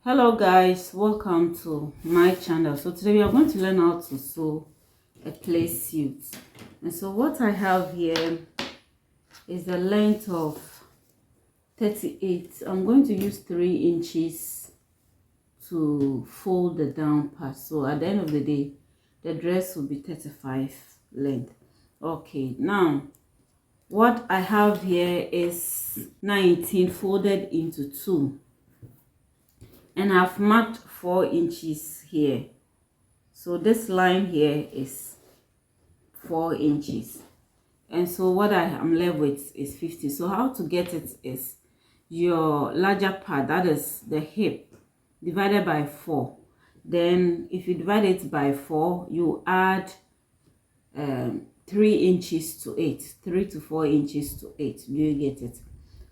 Hello guys, welcome to my channel. So today we are going to learn how to sew a PlaySuit. And so what I have here is the length of 38. I'm going to use 3 inches to fold the down part. So at the end of the day, the dress will be 35 length. Okay, now what I have here is 19 folded into 2. And I've marked 4 inches here. So this line here is 4 inches. And so what I am left with is 50. So how to get it is your larger part, that is the hip, divided by 4. Then if you divide it by 4, you add 3 inches to 8, 3 to 4 inches to 8. Do you get it?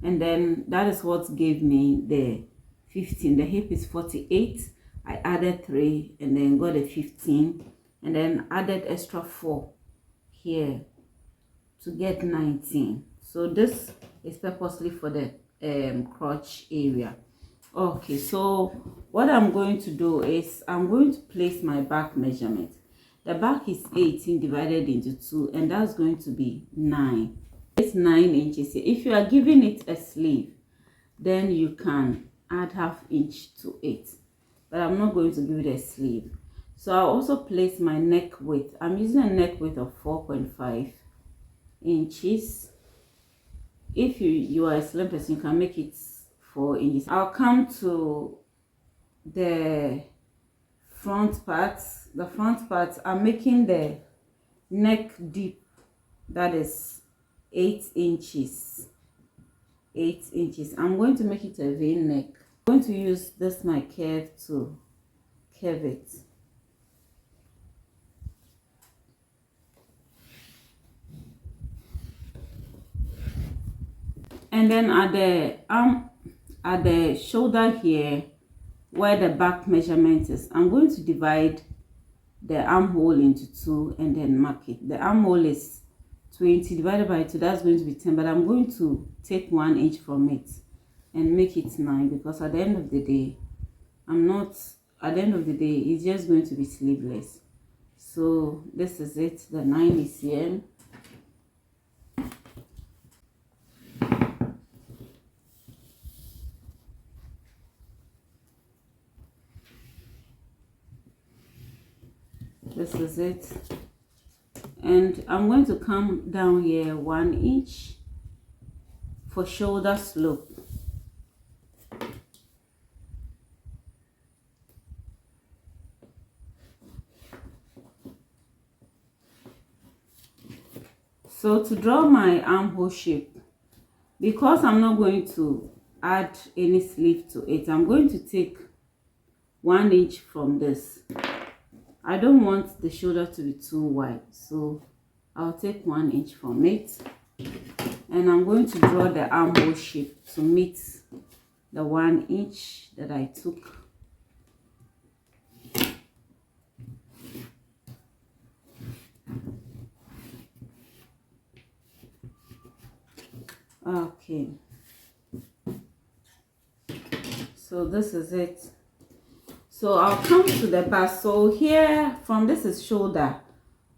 And then that is what gave me the 15. The hip is 48. I added 3 and then got a 15 and then added extra 4 here to get 19. So this is purposely for the crotch area. Okay, so what I'm going to do is I'm going to place my back measurement. The back is 18 divided into 2, and that's going to be 9. It's 9 inches. If you are giving it a sleeve, then you can add ½ inch to 8, but I'm not going to give it a sleeve. So I'll also place my neck width. I'm using a neck width of 4.5 inches. If you are a slim person, you can make it 4 inches. I'll come to the front parts. The front parts, I'm making the neck deep, that is 8 inches. 8 inches. I'm going to make it a V-neck. I'm going to use this my curve to curve it. And then at the shoulder here, where the back measurement is, I'm going to divide the armhole into 2 and then mark it. The armhole is 20 divided by 2, that's going to be 10, but I'm going to take 1 inch from it and make it 9, because at the end of the day, it's just going to be sleeveless. So this is it. The 9 is here. This is it. And I'm going to come down here 1 inch for shoulder slope. So to draw my armhole shape, because I'm not going to add any sleeve to it, I'm going to take 1 inch from this. I don't want the shoulder to be too wide, so I'll take 1 inch from it, and I'm going to draw the armhole shape to meet the 1 inch that I took. Okay, so this is it. So I'll come to the bust. So here, from this is shoulder,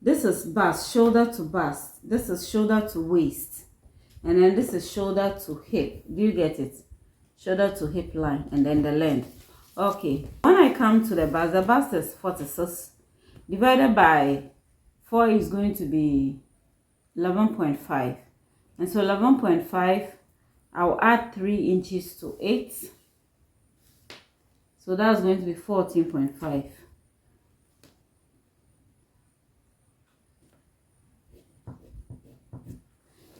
this is bust, shoulder to bust, this is shoulder to waist, and then this is shoulder to hip. Do you get it? Shoulder to hip line, and then the length. Okay, when I come to the bust is 46 divided by 4 is going to be 11.5, and so 11.5, I'll add 3 inches to 8. So that's going to be 14.5.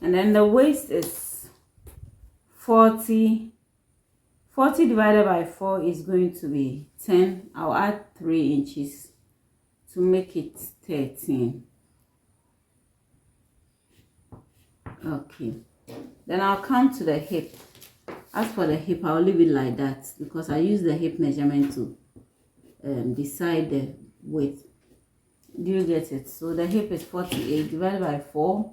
And then the waist is 40. 40 divided by 4 is going to be 10. I'll add 3 inches to make it 13. Okay. Then I'll come to the hip. As for the hip, I'll leave it like that because I use the hip measurement to decide the width. Do you get it? So the hip is 48 divided by 4.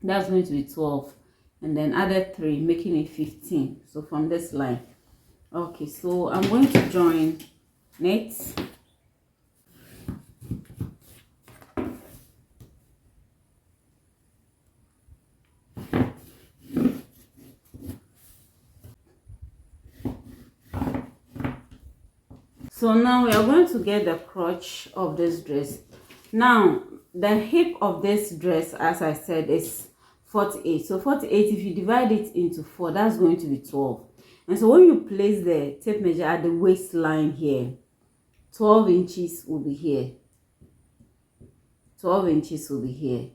That's going to be 12. And then added 3, making it 15. So from this line. Okay, so I'm going to join it. So now we are going to get the crotch of this dress. Now the hip of this dress, as I said, is 48. So 48, if you divide it into 4, that's going to be 12. And so when you place the tape measure at the waistline here, 12 inches will be here. 12 inches will be here.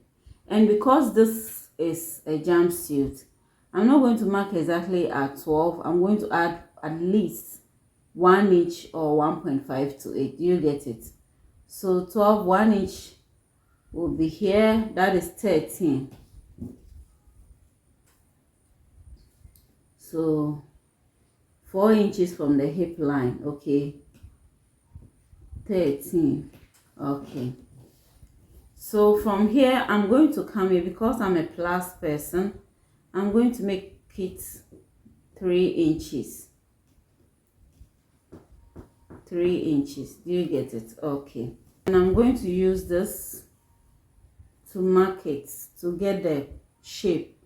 And because this is a jumpsuit, I'm not going to mark exactly at 12. I'm going to add at least 1 inch or 1.5 to it. You get it? So 12, 1 inch will be here. That is 13. So 4 inches from the hip line. Okay, 13. Okay, so from here I'm going to come here, because I'm a plus person, I'm going to make it 3 inches. 3 inches. Do you get it? Okay, and I'm going to use this to mark it, to get the shape.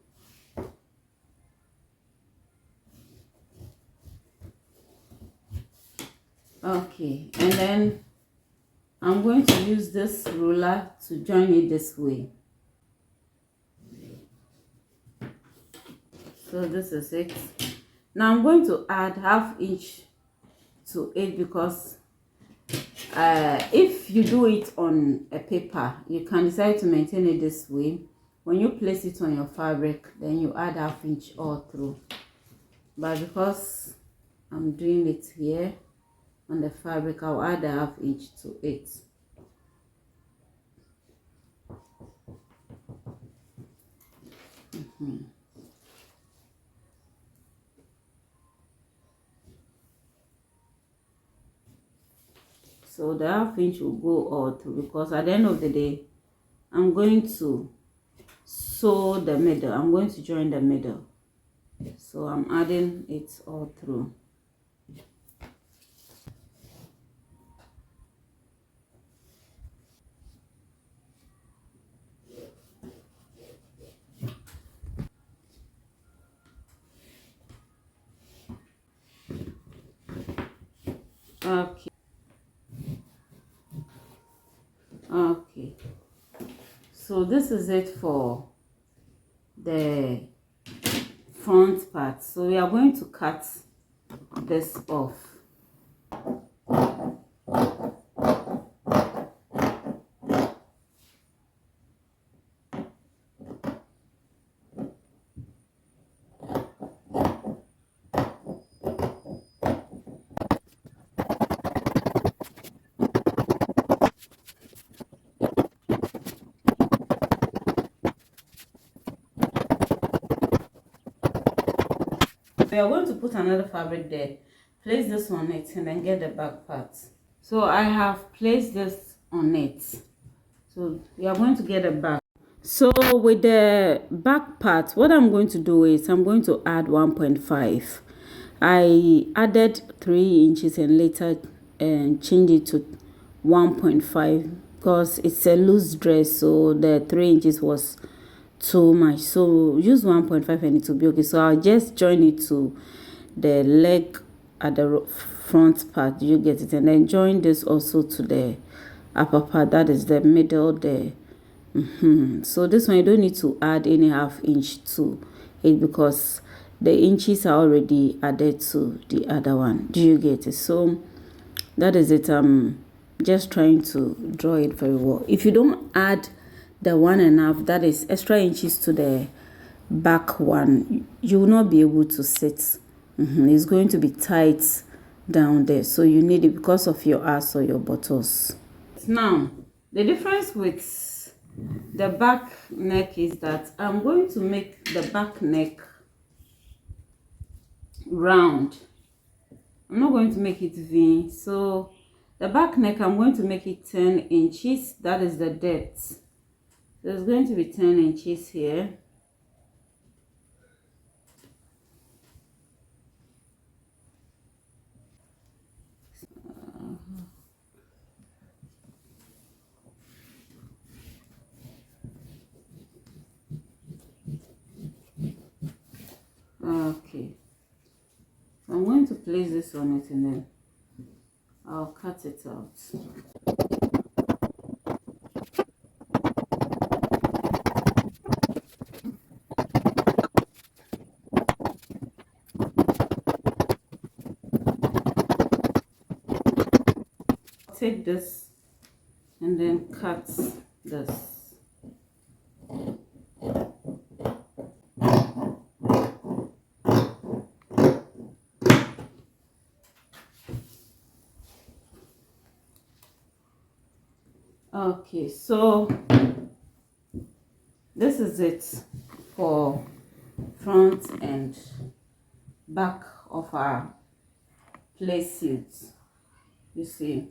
Okay, and then I'm going to use this ruler to join it this way. So this is it. Now I'm going to add ½ inch to it, because if you do it on a paper, you can decide to maintain it this way. When you place it on your fabric, then you add ½ inch all through. But because I'm doing it here on the fabric, I'll add ½ inch to it. So the ½ inch will go all through, because at the end of the day, I'm going to sew the middle. I'm going to join the middle. So I'm adding it all through. Okay. Okay. So this is it for the front part. So we are going to cut this off. We are going to put another fabric there, place this on it, and then get the back part. So I have placed this on it. So we are going to get a back. So with the back part, what I'm going to do is I'm going to add 1.5. I added 3 inches and later changed it to 1.5 because it's a loose dress, so the 3 inches was too much. So use 1.5 and it will be okay. So I'll just join it to the leg at the front part. You get it? And then join this also to the upper part, that is the middle there. So this one you don't need to add any ½ inch to it, because the inches are already added to the other one. Do you get it? So that is it. I'm just trying to draw it very well. If you don't add the 1.5, that is extra inches to the back one, you will not be able to sit. It's going to be tight down there, so you need it because of your ass or your buttocks. Now the difference with the back neck is that I'm going to make the back neck round. I'm not going to make it V. So the back neck, I'm going to make it 10 inches. That is the depth. So it's going to be 10 inches here. Okay, so I'm going to place this on it and then I'll cut it out. Take this and then cut this. Okay, so this is it for front and back of our PlaySuit. You see,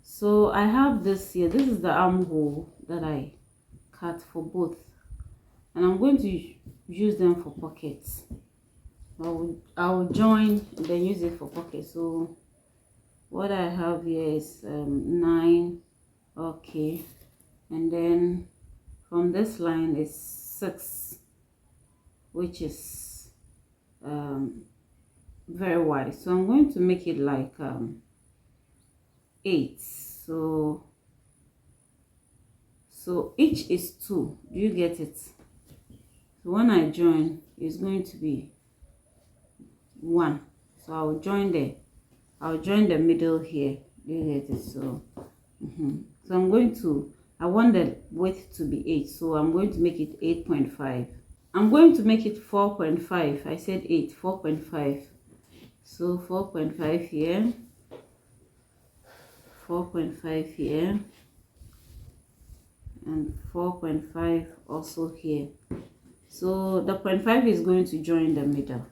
so I have this here. This is the armhole that I cut for both, and I'm going to use them for pockets. I'll join and then use it for pockets. So what I have here is 9. Okay, and then from this line is 6, which is very wide, so I'm going to make it like 8. So each is 2. Do you get it? So when I join, it's going to be 1. So I'll join the middle here. Do you get it? So so I'm going to, I want the width to be 8, so I'm going to make it 8.5. I'm going to make it 4.5. I said 8, 4.5. So 4.5 here, 4.5 here, and 4.5 also here. So the 0.5 is going to join the middle.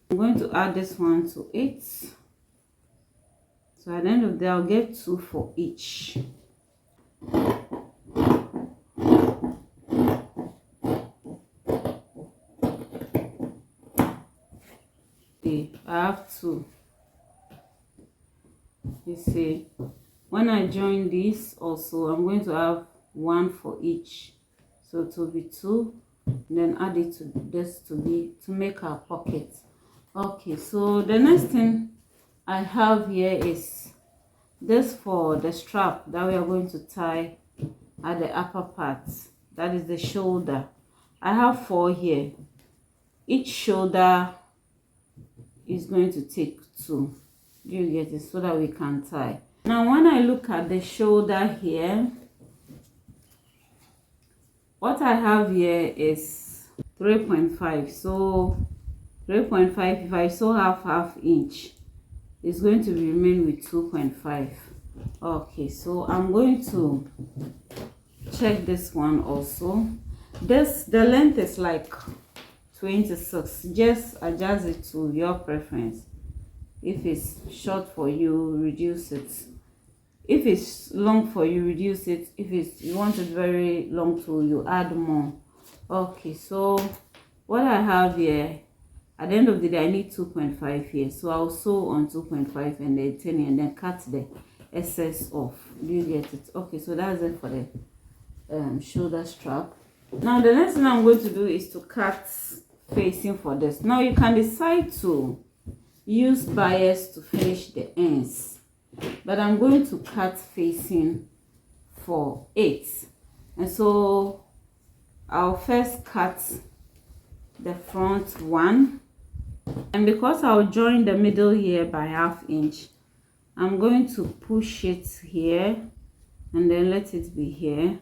I'm going to add this one to 8. So at the end of the day, I'll get 2 for each. Okay, I have 2. You see, when I join this also, I'm going to have 1 for each. So it will be 2. Then add it to this to make our pocket. Okay, so the next thing I have here is this for the strap that we are going to tie at the upper part. That is the shoulder. I have 4 here. Each shoulder is going to take 2. Do you get it? So that we can tie. Now when I look at the shoulder here, what I have here is 3.5. So 3.5, if I sew half inch, it's going to remain with 2.5. Okay, so I'm going to check this one also. The length is like 26. Just adjust it to your preference. If it's short for you, reduce it. If it's long for you, reduce it. If you want it very long too, you add more. Okay, so what I have here, at the end of the day, I need 2.5 here. So I'll sew on 2.5 and then 10 and then cut the excess off. Do you get it? Okay, so that's it for the shoulder strap. Now the next thing I'm going to do is to cut facing for this. Now you can decide to use bias to finish the ends, but I'm going to cut facing for 8. And so I'll first cut the front one, and because I'll join the middle here by ½ inch, I'm going to push it here and then let it be here.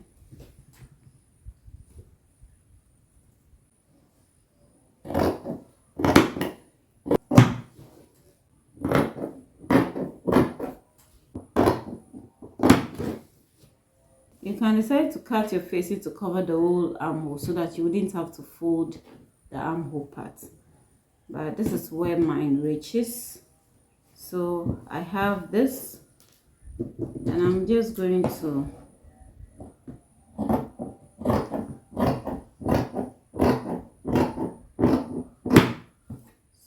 You can decide to cut your facing to cover the whole armhole so that you wouldn't have to fold the armhole part. But this is where mine reaches. So I have this, and I'm just going to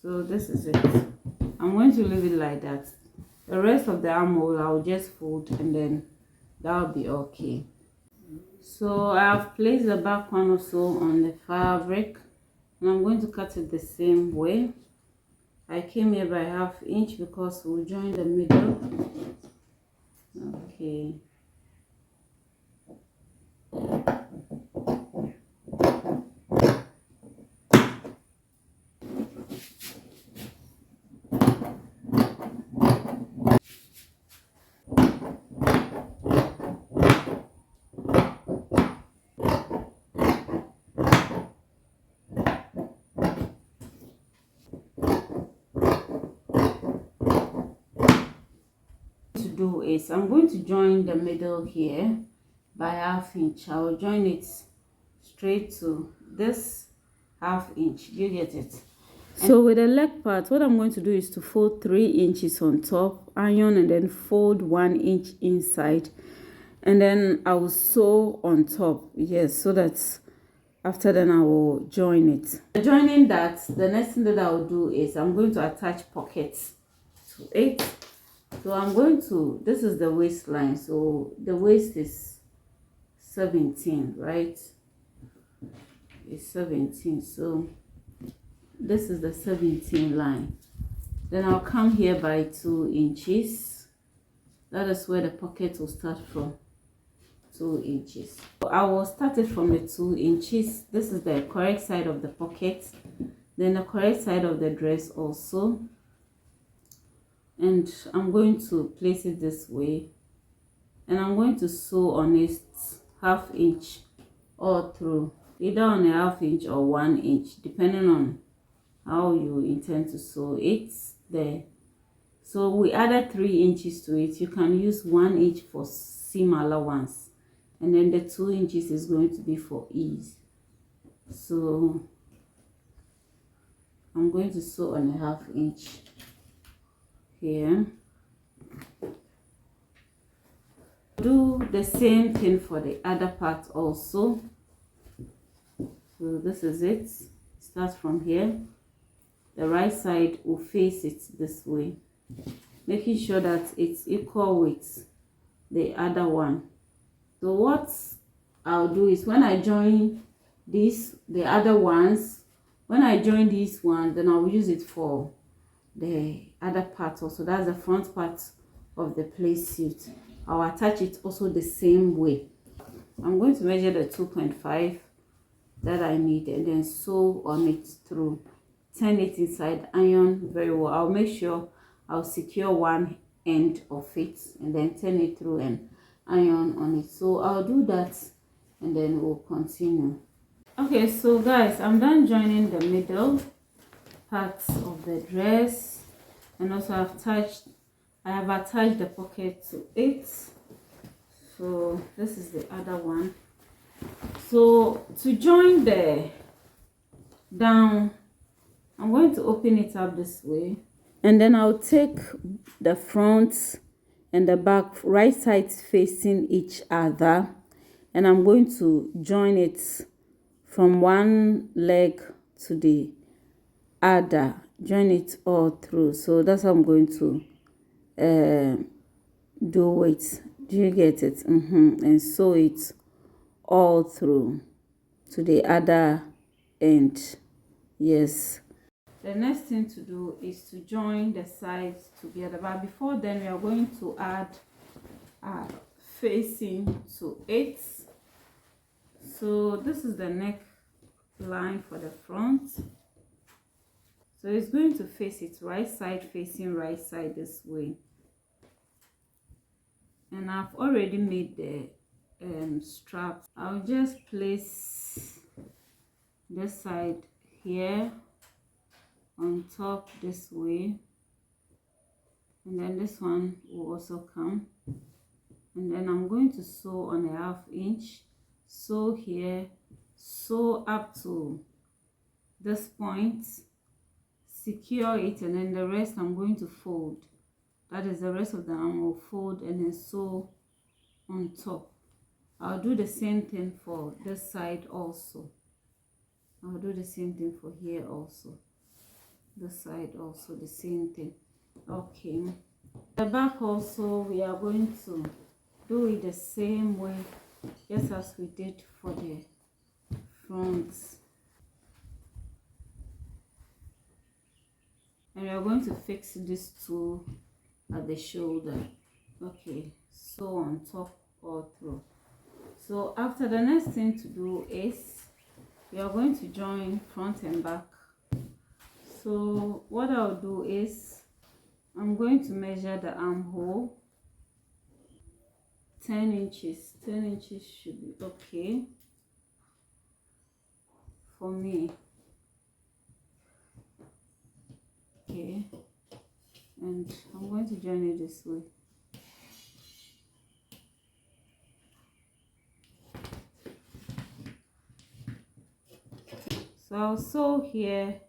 so this is it. I'm going to leave it like that. The rest of the armhole I'll just fold, and then that'll be okay. So I have placed the back one also on the fabric, and I'm going to cut it the same way. I came here by 1/2 inch because we'll join the middle. Okay. To do is I'm going to join the middle here by 1/2 inch. I will join it straight to this 1/2 inch. You get it? So with the leg part, what I'm going to do is to fold 3 inches on top, iron, and then fold 1 inch inside, and then I will sew on top. Yes, so that after then I will join it. Joining that, the next thing that I will do is I'm going to attach pockets to it. So I'm going to, this is the waistline, so the waist is 17, right? It's 17, so this is the 17 line. Then I'll come here by 2 inches. That is where the pocket will start from, 2 inches. So I will start it from the 2 inches. This is the correct side of the pocket, then the correct side of the dress also. And I'm going to place it this way, and I'm going to sew on it 1/2 inch all through, either on a 1/2 inch or 1 inch, depending on how you intend to sew it there. So we added 3 inches to it. You can use 1 inch for seam allowance, and then the 2 inches is going to be for ease. So I'm going to sew on a 1/2 inch here. Do the same thing for the other part also. So this is it. Start from here. The right side will face it this way, making sure that it's equal with the other one. So what I'll do is when I join the other ones, when I join these ones, then I'll use it for the other part also. That's the front part of the PlaySuit. I'll attach it also the same way. I'm going to measure the 2.5 that I need, and then sew on it through. Turn it inside, iron very well. I'll make sure I'll secure one end of it, and then turn it through and iron on it. So I'll do that, and then we'll continue. Okay, so guys, I'm done joining the middle parts of the dress, and also I have attached the pocket to it. So this is the other one. So to join the down, I'm going to open it up this way, and then I'll take the front and the back, right sides facing each other, and I'm going to join it from one leg to the other, join it all through. So that's how I'm going to do it. Do you get it? And sew it all through to the other end. Yes. The next thing to do is to join the sides together, but before then we are going to add facing to it. So this is the neck line for the front. So it's going to face it right side facing right side this way, and I've already made the straps. I'll just place this side here on top this way, and then this one will also come, and then I'm going to sew on a 1/2 inch, sew here, sew up to this point, secure it, and then the rest I'm going to fold. That is the rest of the arm will fold and then sew on top. I'll do the same thing for this side also. I'll do the same thing for here also. This side also the same thing. Okay, The back also, we are going to do it the same way, just as we did for the front. And we are going to fix this two at the shoulder. Okay, so on top or through. So after, the next thing to do is we are going to join front and back. So what I'll do is I'm going to measure the armhole. 10 inches. 10 inches should be okay for me. Okay, and I'm going to join it this way. So I'll sew here.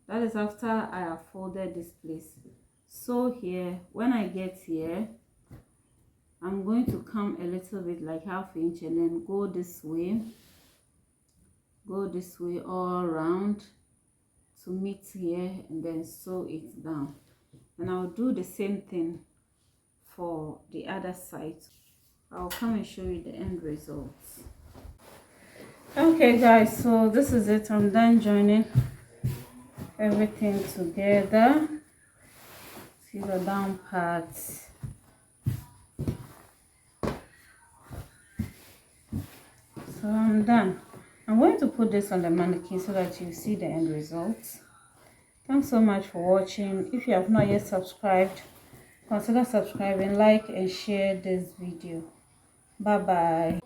That is after I have folded this place. Sew here. When I get here, I'm going to come a little bit, like ½ inch, and then go this way all around to meet here, and then sew it down. And I'll do the same thing for the other side. I'll come and show you the end results. Okay guys, so this is it. I'm done joining everything together. See the down part. So I'm done. I'm going to put this on the mannequin so that you see the end results. Thanks so much for watching. If you have not yet subscribed, consider subscribing, like and share this video. Bye bye.